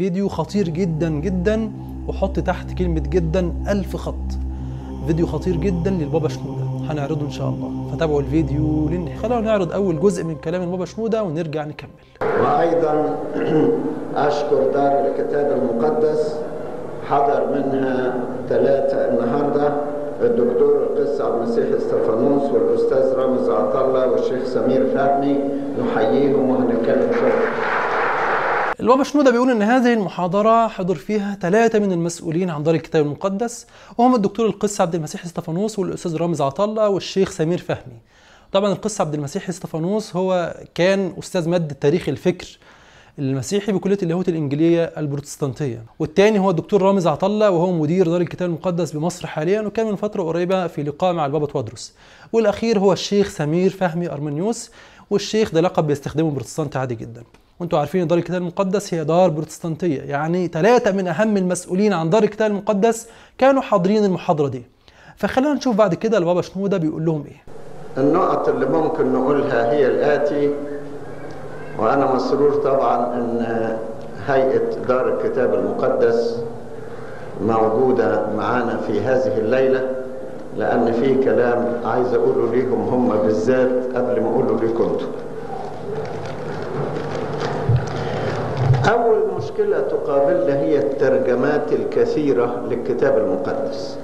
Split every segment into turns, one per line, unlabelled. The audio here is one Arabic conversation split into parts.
فيديو خطير جدا جدا، وحط تحت كلمة جدا 1000 خط. فيديو خطير جدا للبابا شنودة هنعرضه ان شاء الله، فتابعوا الفيديو خلونا نعرض اول جزء من كلام البابا شنودة ونرجع نكمل.
وايضا اشكر دار الكتاب المقدس، حضر منها 3 النهارده، الدكتور القس عبد المسيح استفانوس والاستاذ رامز عطله والشيخ سمير فهمي، نحييهم وهنتكلم شويه.
البابا شنودة بيقول ان هذه المحاضرة حضر فيها 3 من المسؤولين عن دار الكتاب المقدس، وهم الدكتور القس عبد المسيح استفانوس والاستاذ رامز عطله والشيخ سمير فهمي. طبعا القس عبد المسيح استفانوس هو كان استاذ مادة تاريخ الفكر المسيحي بكلية اللاهوت الإنجيلية البروتستانتية، والتاني هو الدكتور رامز عطله وهو مدير دار الكتاب المقدس بمصر حاليا، وكان من فترة قريبة في لقاء مع البابا توادرس. والأخير هو الشيخ سمير فهمي أرمنيوس، والشيخ ده لقب بيستخدمه البروتستانت عادي جدا. وانتوا عارفين ان دار الكتاب المقدس هي دار بروتستانتية، يعني 3 من أهم المسؤولين عن دار الكتاب المقدس كانوا حاضرين المحاضرة دي. فخلينا نشوف بعد كده البابا شنودة بيقول لهم ايه.
النقط اللي ممكن نقولها هي الآتي، وأنا مسرور طبعا أن هيئة دار الكتاب المقدس موجودة معانا في هذه الليلة، لأن في كلام عايز أقوله ليهم هم بالذات قبل ما أقوله ليكم انتم. أول مشكلة تقابلنا هي الترجمات الكثيرة للكتاب المقدس،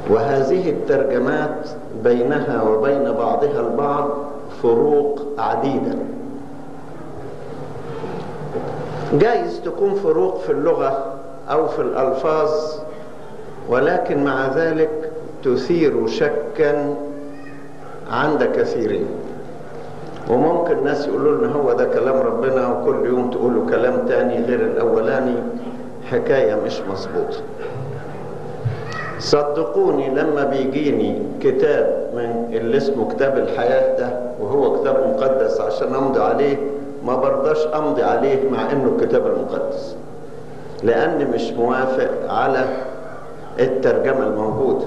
وهذه الترجمات بينها وبين بعضها البعض فروق عديدة. جايز تكون فروق في اللغة أو في الألفاظ، ولكن مع ذلك تثير شكا عند كثيرين، وممكن الناس يقولوا لنا هو ده كلام ربنا، وكل يوم تقولوا كلام تاني غير الأولاني، حكاية مش مظبوطة. صدقوني لما بيجيني كتاب من اللي اسمه كتاب الحياة ده وهو كتاب مقدس عشان أمضي عليه، ما برضاش أمضي عليه مع إنه الكتاب المقدس، لأن مش موافق على الترجمة الموجودة.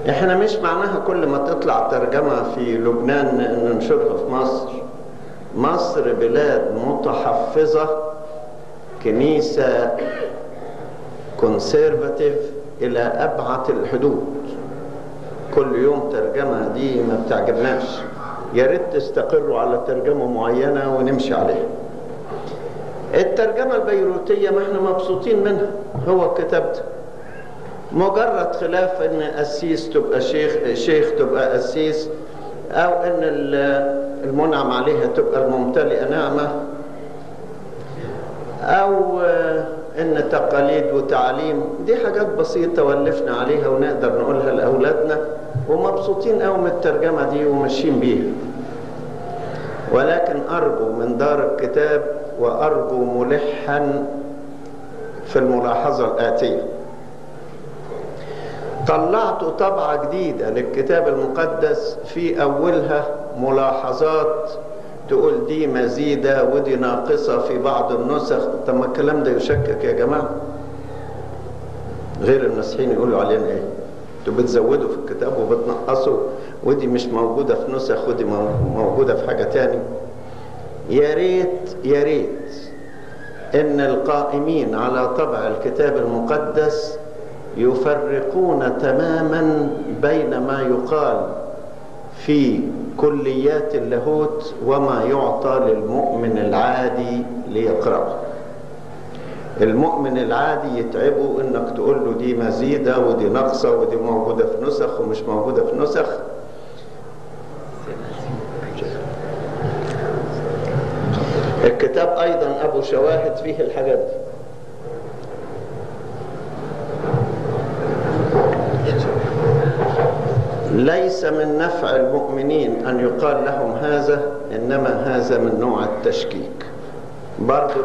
احنا مش معناها كل ما تطلع ترجمة في لبنان ننشرها في مصر. مصر بلاد متحفظة، كنيسة كونسيرفاتيف إلى أبعد الحدود. كل يوم ترجمة دي ما بتعجبناش، يا ريت تستقروا على ترجمة معينة ونمشي عليها. الترجمة البيروتية ما احنا مبسوطين منها، هو كتبت مجرد خلاف ان قسيس تبقى شيخ تبقى قسيس، او ان المنعم عليها تبقى الممتلئة نعمة، او ان تقاليد وتعليم. دي حاجات بسيطة ولفنا عليها ونقدر نقولها لأولادنا، ومبسوطين قوي من الترجمة دي وماشيين بيها. ولكن أرجو من دار الكتاب وأرجو ملحا في الملاحظة الآتية: طلعت طبعة جديدة للكتاب المقدس في أولها ملاحظات تقول دي مزيدة ودي ناقصة في بعض النسخ. طب ما الكلام ده يشكك يا جماعة، غير المسيحيين يقولوا علينا ايه؟ انتوا بتزودوا في الكتاب وبتنقصوا، ودي مش موجودة في نسخ ودي موجودة في حاجة تاني. يا ريت يا ريت ان القائمين على طبع الكتاب المقدس يفرقون تماما بين ما يقال في كليات اللاهوت وما يعطى للمؤمن العادي ليقرأه. المؤمن العادي يتعبه انك تقول له دي مزيدة ودي ناقصة ودي موجودة في نسخ ومش موجودة في نسخ. الكتاب ايضا ابو شواهد فيه الحاجات دي. ليس من نفع المؤمنين أن يقال لهم هذا، إنما هذا من نوع التشكيك. برضو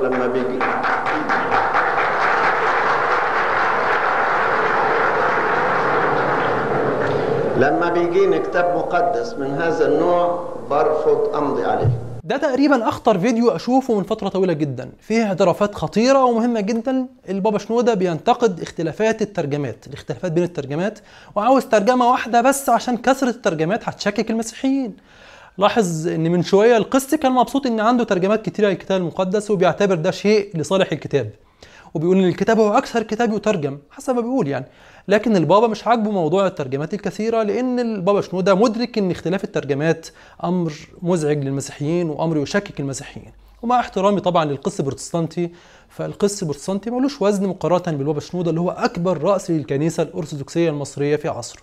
لما بيجيني كتاب مقدس من هذا النوع برفض أمضي عليه.
ده تقريبا اخطر فيديو اشوفه من فتره طويله جدا، فيه اعترافات خطيره ومهمه جدا. البابا شنودة بينتقد اختلافات الترجمات، الاختلافات بين الترجمات، وعاوز ترجمه واحده بس عشان كثره الترجمات هتشكك المسيحيين. لاحظ ان من شويه القس كان مبسوط ان عنده ترجمات كتيره للكتاب المقدس، وبيعتبر ده شيء لصالح الكتاب، وبيقول ان الكتاب هو اكثر كتاب يترجم حسب ما بيقول يعني. لكن البابا مش عاجبه موضوع الترجمات الكثيره، لان البابا شنودة مدرك ان اختلاف الترجمات امر مزعج للمسيحيين وامر يشكك المسيحيين. ومع احترامي طبعا للقس البروتستانتي، فالقس البروتستانتي ملوش وزن مقارنه بالبابا شنودة اللي هو اكبر راس للكنيسه الارثوذكسيه المصريه في عصره.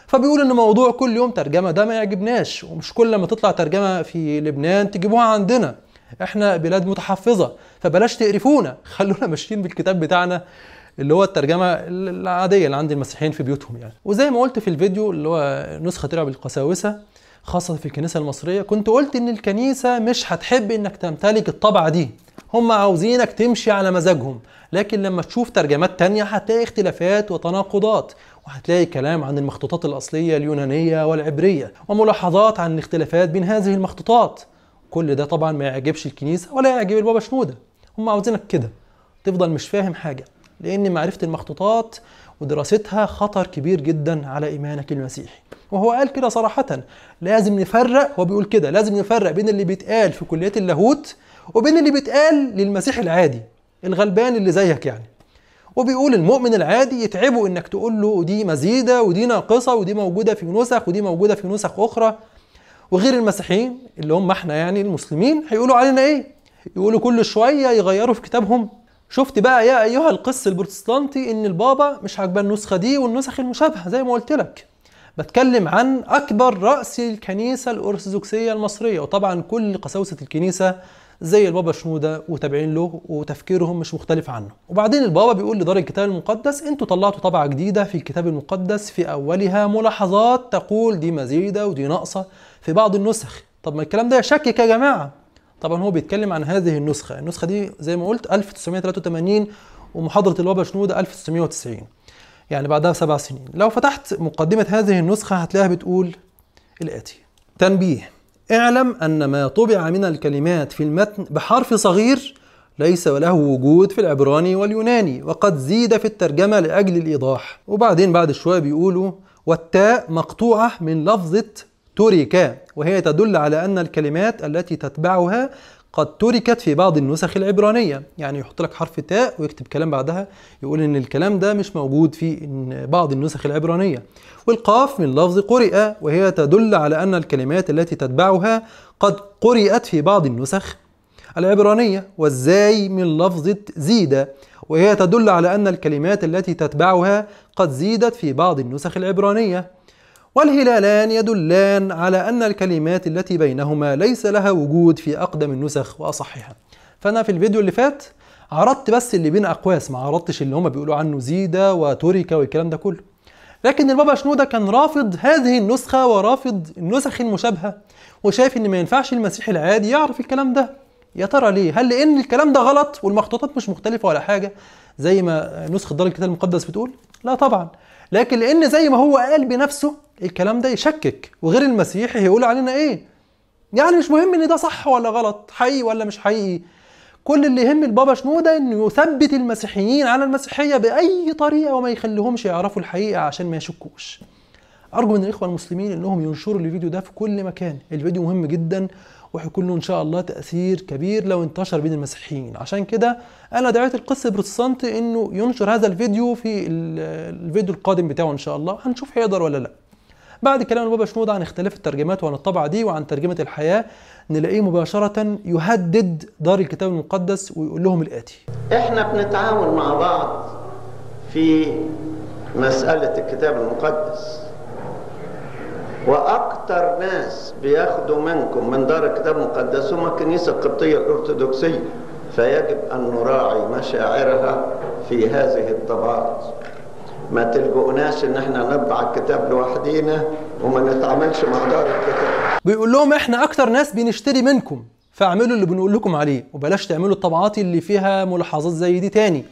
فبيقول ان موضوع كل يوم ترجمه ده ما يعجبناش، ومش كل ما تطلع ترجمه في لبنان تجيبوها عندنا، احنا بلاد متحفظه فبلاش تقرفونا، خلونا ماشيين بالكتاب بتاعنا اللي هو الترجمه العاديه اللي عند المسيحيين في بيوتهم يعني. وزي ما قلت في الفيديو اللي هو نسخه طلع بالقساوسه خاصه في الكنيسه المصريه، كنت قلت ان الكنيسه مش هتحب انك تمتلك الطبعه دي، هم عاوزينك تمشي على مزاجهم، لكن لما تشوف ترجمات تانية هتلاقي اختلافات وتناقضات، وهتلاقي كلام عن المخطوطات الأصلية اليونانية والعبرية وملاحظات عن الاختلافات بين هذه المخطوطات. كل ده طبعا ما يعجبش الكنيسة ولا يعجب البابا شنودة، هم عاوزينك كده تفضل مش فاهم حاجة، لأن معرفة المخطوطات ودراستها خطر كبير جدا على إيمانك المسيحي. وهو قال كده صراحة، لازم نفرق، هو بيقول كده لازم نفرق بين اللي بيتقال في كليات اللاهوت وبين اللي بيتقال للمسيح العادي الغلبان اللي زيك يعني. وبيقول المؤمن العادي يتعبوا انك تقول له دي مزيده ودي ناقصه ودي موجوده في نسخ ودي موجوده في نسخ اخرى، وغير المسيحيين اللي هم احنا يعني المسلمين هيقولوا علينا ايه؟ يقولوا كل شويه يغيروا في كتابهم. شفت بقى يا ايها القس البروتستانتي ان البابا مش عاجباه النسخه دي والنسخ المشابهه زي ما قلت لك. بتكلم عن اكبر راس الكنيسه الارثوذكسيه المصريه، وطبعا كل قساوسه الكنيسه زي البابا شنودة وتابعين له وتفكيرهم مش مختلف عنه. وبعدين البابا بيقول لدار الكتاب المقدس انتوا طلعتوا طبعة جديدة في الكتاب المقدس في اولها ملاحظات تقول دي مزيدة ودي ناقصة في بعض النسخ. طب ما الكلام ده يشكك يا جماعة. طبعا هو بيتكلم عن هذه النسخة دي زي ما قلت 1983 ومحاضرة البابا شنودة 1990، يعني بعدها 7 سنين. لو فتحت مقدمة هذه النسخة هتلاقيها بتقول الآتي: تنبيه، اعلم أن ما طبع من الكلمات في المتن بحرف صغير ليس له وجود في العبراني واليوناني، وقد زيد في الترجمة لأجل الإيضاح. وبعدين بعد شوية بيقولوا والتاء مقطوعة من لفظة ترك، وهي تدل على أن الكلمات التي تتبعها قد تركت في بعض النسخ العبرانية. يعني يحط لك حرف تاء ويكتب كلام بعدها يقول إن الكلام ده مش موجود في بعض النسخ العبرانية. والقاف من لفظ قرئ، وهي تدل على أن الكلمات التي تتبعها قد قرئت في بعض النسخ العبرانية. والزاي من لفظة زيد، وهي تدل على أن الكلمات التي تتبعها قد زيدت في بعض النسخ العبرانية. والهلالان يدلان على أن الكلمات التي بينهما ليس لها وجود في أقدم النسخ وأصحها. فأنا في الفيديو اللي فات عرضت بس اللي بين أقواس، ما عرضتش اللي هما بيقولوا عنه زيدة وتركة والكلام ده كله. لكن البابا شنودة كان رافض هذه النسخة ورافض النسخ المشابهة، وشايف إن ما ينفعش المسيحي العادي يعرف الكلام ده. يا ترى ليه؟ هل لأن الكلام ده غلط والمخطوطات مش مختلفة ولا حاجة زي ما نسخة دار الكتاب المقدس بتقول؟ لا طبعا، لكن لأن زي ما هو قال بنفسه الكلام ده يشكك، وغير المسيحي هيقول علينا ايه؟ يعني مش مهم ان ده صح ولا غلط، حقيقي ولا مش حقيقي. كل اللي يهم البابا شنودة انه يثبت المسيحيين على المسيحية بأي طريقة وما يخليهمش يعرفوا الحقيقة عشان ما يشكوش. أرجو من الإخوة المسلمين انهم ينشروا الفيديو ده في كل مكان، الفيديو مهم جدا وهيكون له ان شاء الله تأثير كبير لو انتشر بين المسيحيين. عشان كده انا دعيت القس البروتستانتي انه ينشر هذا الفيديو في الفيديو القادم بتاعه ان شاء الله، هنشوف هيقدر ولا لا. بعد كلام البابا شنودة عن اختلاف الترجمات وعن الطبعة دي وعن ترجمة الحياة، نلاقيه مباشرة يهدد دار الكتاب المقدس ويقول لهم الآتي:
احنا بنتعاون مع بعض في مسألة الكتاب المقدس، وأكتر ناس بياخدوا منكم من دار الكتاب المقدس هم الكنيسة القبطية الأرثوذكسية، فيجب أن نراعي مشاعرها في هذه الطبعات. ما تلجؤناش ان احنا نطبع الكتاب لوحدينا وما نتعاملش مع دار الكتاب.
بيقول لهم احنا اكتر ناس بنشتري منكم، فاعملوا اللي بنقول لكم عليه، وبلاش تعملوا الطبعات اللي فيها ملاحظات زي دي تاني.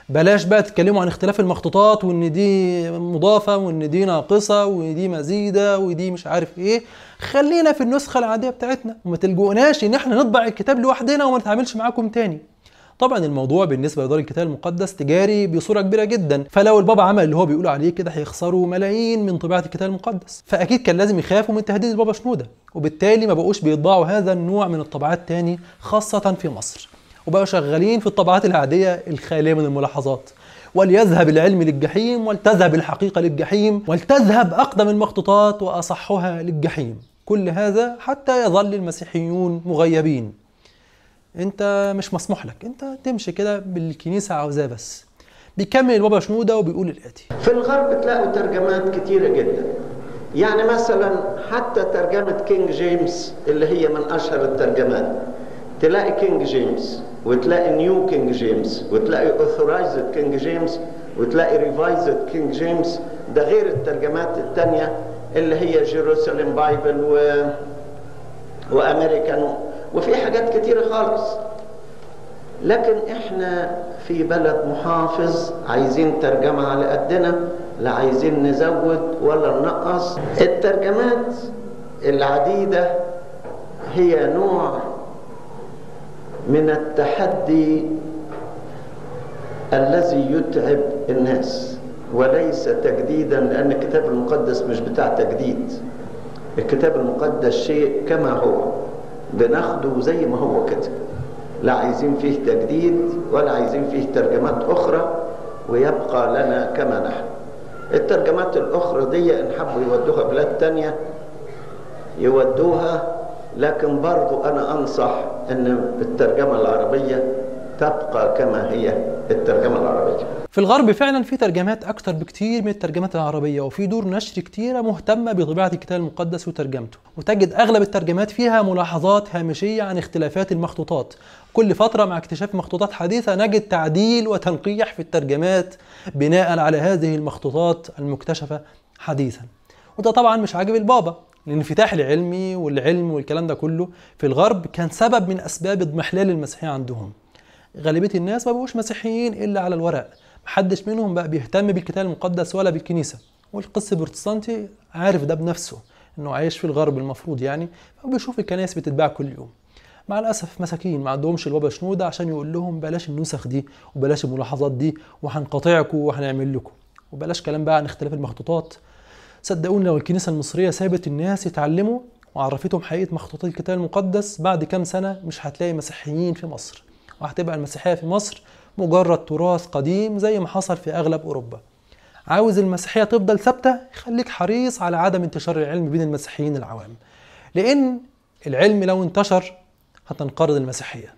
بلاش بقى تتكلموا عن اختلاف المخطوطات وان دي مضافة وان دي ناقصة وان دي مزيدة ودي مش عارف ايه. خلينا في النسخة العادية بتاعتنا وما تلجؤناش ان احنا نطبع الكتاب لوحدنا وما نتعاملش معاكم تاني. طبعا الموضوع بالنسبه لدار الكتاب المقدس تجاري بصوره كبيره جدا، فلو البابا عمل اللي هو بيقول عليه كده هيخسروا ملايين من طباعه الكتاب المقدس، فاكيد كان لازم يخافوا من تهديد البابا شنوده، وبالتالي ما بقوش بيطبعوا هذا النوع من الطبعات تاني خاصه في مصر، وبقوا شغالين في الطبعات العاديه الخاليه من الملاحظات. وليذهب العلم للجحيم ولتذهب الحقيقه للجحيم ولتذهب اقدم المخطوطات واصحها للجحيم. كل هذا حتى يظل المسيحيون مغيبين. انت مش مسموح لك، انت تمشي كده بالكنيسه عاوزاه بس. بيكمل البابا شنوده وبيقول الاتي:
في الغرب تلاقوا ترجمات كتيره جدا، يعني مثلا حتى ترجمه كينج جيمس اللي هي من اشهر الترجمات، تلاقي كينج جيمس وتلاقي نيو كينج جيمس وتلاقي اوثورايزد كينج جيمس وتلاقي ريفايزد كينج جيمس، ده غير الترجمات الثانيه اللي هي جيروساليم بايبل وامريكان وفي حاجات كتيره خالص. لكن احنا في بلد محافظ، عايزين ترجمه على قدنا، لا عايزين نزود ولا ننقص. الترجمات العديده هي نوع من التحدي الذي يتعب الناس وليس تجديدا، لأن الكتاب المقدس مش بتاع تجديد. الكتاب المقدس شيء كما هو، بناخده زي ما هو كده، لا عايزين فيه تجديد ولا عايزين فيه ترجمات أخرى، ويبقى لنا كما نحن. الترجمات الأخرى دي إن حبوا يودوها بلاد تانية يودوها، لكن برضو أنا أنصح أن الترجمة العربية تبقى كما هي الترجمة العربية.
في الغرب فعلا في ترجمات أكتر بكتير من الترجمات العربية، وفي دور نشر كتيرة مهتمة بطباعة الكتاب المقدس وترجمته، وتجد أغلب الترجمات فيها ملاحظات هامشية عن اختلافات المخطوطات. كل فترة مع اكتشاف مخطوطات حديثة نجد تعديل وتنقيح في الترجمات بناء على هذه المخطوطات المكتشفة حديثا. وده طبعا مش عاجب البابا، الانفتاح العلمي والعلم والكلام ده كله في الغرب كان سبب من أسباب اضمحلال المسيحية عندهم. غالبية الناس ما بقوش مسيحيين إلا على الورق، محدش منهم بقى بيهتم بالكتاب المقدس ولا بالكنيسة. والقس البروتستانتي عارف ده بنفسه، إنه عايش في الغرب المفروض يعني، فبيشوف الكنائس بتتباع كل يوم. مع الأسف مساكين ما عندهمش البابا شنودة عشان يقول لهم بلاش النسخ دي وبلاش الملاحظات دي وهنقاطعكم وهنعمل لكم، وبلاش كلام بقى عن اختلاف المخطوطات. صدقوني لو الكنيسة المصرية سابت الناس يتعلموا وعرفتهم حقيقة مخطوطات الكتاب المقدس، بعد كام سنة مش هتلاقي مسيحيين في مصر، وهتبقى المسيحية في مصر مجرد تراث قديم زي ما حصل في أغلب أوروبا. عاوز المسيحية تفضل ثابتة، خليك حريص على عدم انتشار العلم بين المسيحيين العوام، لأن العلم لو انتشر هتنقرض المسيحية.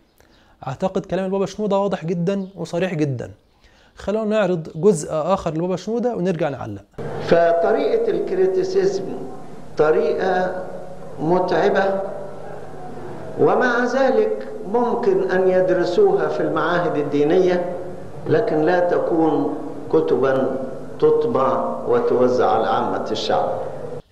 أعتقد كلام البابا شنودة واضح جدا وصريح جدا. خلونا نعرض جزء آخر للبابا شنودة ونرجع نعلق.
فطريقة الكريتيسيزم طريقة متعبة، ومع ذلك ممكن أن يدرسوها في المعاهد الدينية، لكن لا تكون كتبا تطبع وتوزع على عامة الشعب.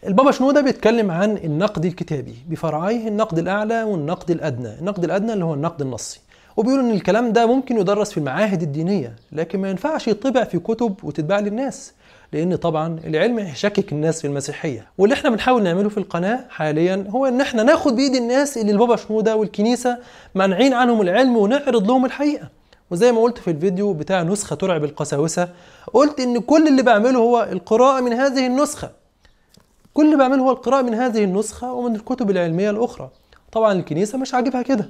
البابا شنودة بيتكلم عن النقد الكتابي بفرعيه النقد الأعلى والنقد الأدنى. النقد الأدنى اللي هو النقد النصي، وبيقول إن الكلام ده ممكن يدرس في المعاهد الدينية، لكن ما ينفعش يطبع في كتب وتتباع للناس، لأن طبعا العلم هيشكك الناس في المسيحية. واللي احنا بنحاول نعمله في القناة حاليا هو إن احنا ناخد بإيد الناس اللي البابا شنودة والكنيسة مانعين عنهم العلم ونعرض لهم الحقيقة. وزي ما قلت في الفيديو بتاع نسخة ترعب القساوسة، قلت إن كل اللي بعمله هو القراءة من هذه النسخة، كل اللي بعمله هو القراءة من هذه النسخة ومن الكتب العلمية الأخرى. طبعا الكنيسة مش عاجبها كده،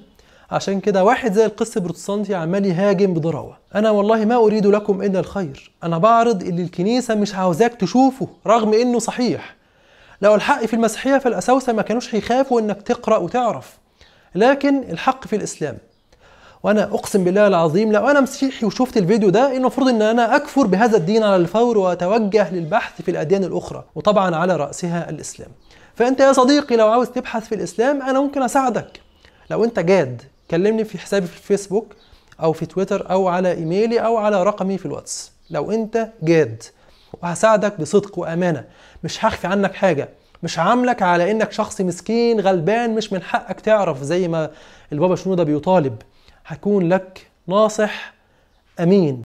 عشان كده واحد زي القس البروتستانتي عمال يهاجم بضراوة. أنا والله ما أريد لكم إلا الخير، أنا بعرض اللي الكنيسة مش عاوزاك تشوفه رغم إنه صحيح. لو الحق في المسيحية فالأساوسة ما كانوش هيخافوا إنك تقرأ وتعرف، لكن الحق في الإسلام. وأنا أقسم بالله العظيم لو أنا مسيحي وشفت الفيديو ده المفروض إن أنا أكفر بهذا الدين على الفور وأتوجه للبحث في الأديان الأخرى، وطبعا على رأسها الإسلام. فأنت يا صديقي لو عاوز تبحث في الإسلام أنا ممكن أساعدك. لو أنت جاد كلمني في حسابي في الفيسبوك أو في تويتر أو على إيميلي أو على رقمي في الواتس، لو أنت جاد، وهساعدك بصدق وأمانة. مش هخفي عنك حاجة، مش عاملك على إنك شخص مسكين غلبان مش من حقك تعرف زي ما البابا شنودة بيطالب. هكون لك ناصح أمين.